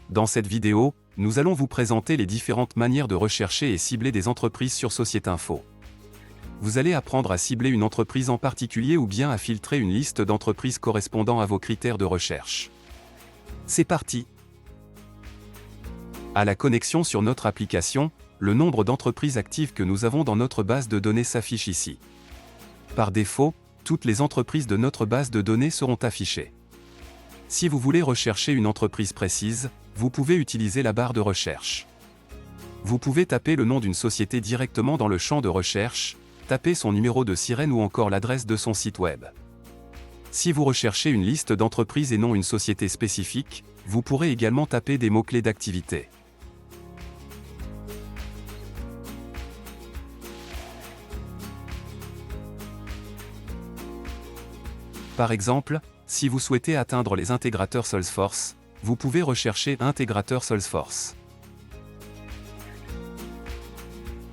Dans cette vidéo, nous allons vous présenter les différentes manières de rechercher et cibler des entreprises sur Société-Info. Vous allez apprendre à cibler une entreprise en particulier ou bien à filtrer une liste d'entreprises correspondant à vos critères de recherche. C'est parti! À la connexion sur notre application, le nombre d'entreprises actives que nous avons dans notre base de données s'affiche ici. Par défaut, toutes les entreprises de notre base de données seront affichées. Si vous voulez rechercher une entreprise précise, vous pouvez utiliser la barre de recherche. Vous pouvez taper le nom d'une société directement dans le champ de recherche, taper son numéro de sirène ou encore l'adresse de son site web. Si vous recherchez une liste d'entreprises et non une société spécifique, vous pourrez également taper des mots-clés d'activité. Par exemple, si vous souhaitez atteindre les intégrateurs Salesforce, vous pouvez rechercher intégrateur Salesforce.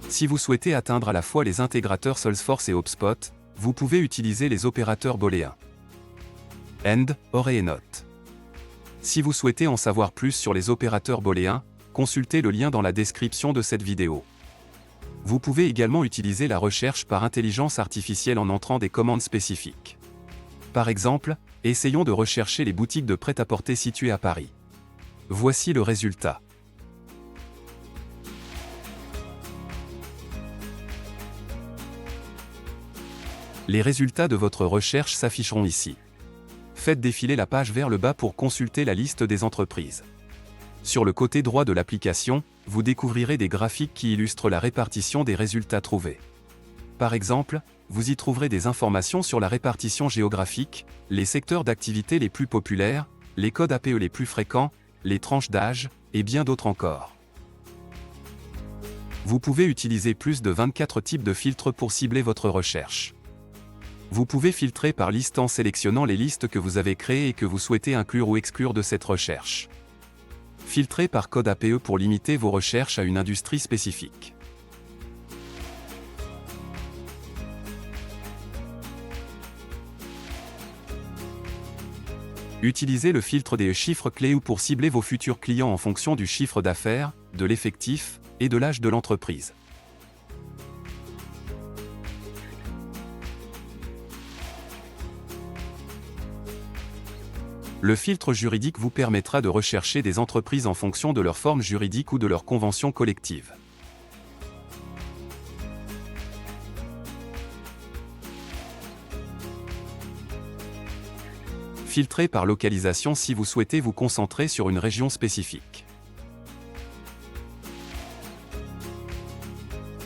Si vous souhaitez atteindre à la fois les intégrateurs Salesforce et HubSpot, vous pouvez utiliser les opérateurs booléens AND, OR et NOT. Si vous souhaitez en savoir plus sur les opérateurs booléens, consultez le lien dans la description de cette vidéo. Vous pouvez également utiliser la recherche par intelligence artificielle en entrant des commandes spécifiques. Par exemple, essayons de rechercher les boutiques de prêt-à-porter situées à Paris. Voici le résultat. Les résultats de votre recherche s'afficheront ici. Faites défiler la page vers le bas pour consulter la liste des entreprises. Sur le côté droit de l'application, vous découvrirez des graphiques qui illustrent la répartition des résultats trouvés. Par exemple, vous y trouverez des informations sur la répartition géographique, les secteurs d'activité les plus populaires, les codes APE les plus fréquents, les tranches d'âge, et bien d'autres encore. Vous pouvez utiliser plus de 24 types de filtres pour cibler votre recherche. Vous pouvez filtrer par liste en sélectionnant les listes que vous avez créées et que vous souhaitez inclure ou exclure de cette recherche. Filtrer par code APE pour limiter vos recherches à une industrie spécifique. Utilisez le filtre des chiffres clés ou pour cibler vos futurs clients en fonction du chiffre d'affaires, de l'effectif et de l'âge de l'entreprise. Le filtre juridique vous permettra de rechercher des entreprises en fonction de leur forme juridique ou de leur convention collective. Filtrer par localisation si vous souhaitez vous concentrer sur une région spécifique.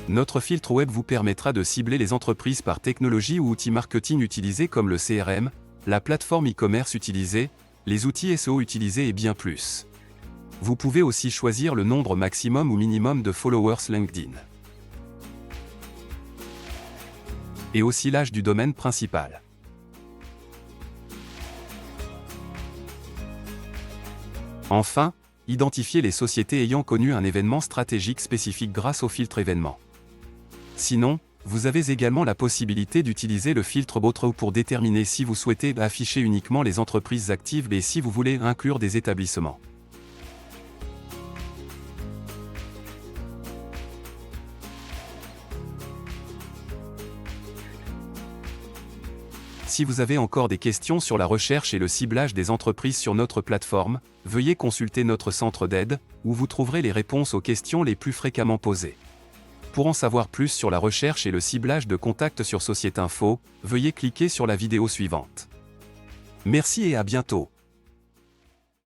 Notre filtre web vous permettra de cibler les entreprises par technologie ou outils marketing utilisés comme le CRM, la plateforme e-commerce utilisée, les outils SEO utilisés et bien plus. Vous pouvez aussi choisir le nombre maximum ou minimum de followers LinkedIn. Et aussi l'âge du domaine principal. Enfin, identifiez les sociétés ayant connu un événement stratégique spécifique grâce au filtre événement. Sinon, vous avez également la possibilité d'utiliser le filtre Botreau pour déterminer si vous souhaitez afficher uniquement les entreprises actives et si vous voulez inclure des établissements. Si vous avez encore des questions sur la recherche et le ciblage des entreprises sur notre plateforme, veuillez consulter notre centre d'aide, où vous trouverez les réponses aux questions les plus fréquemment posées. Pour en savoir plus sur la recherche et le ciblage de contacts sur Société-Info, veuillez cliquer sur la vidéo suivante. Merci et à bientôt.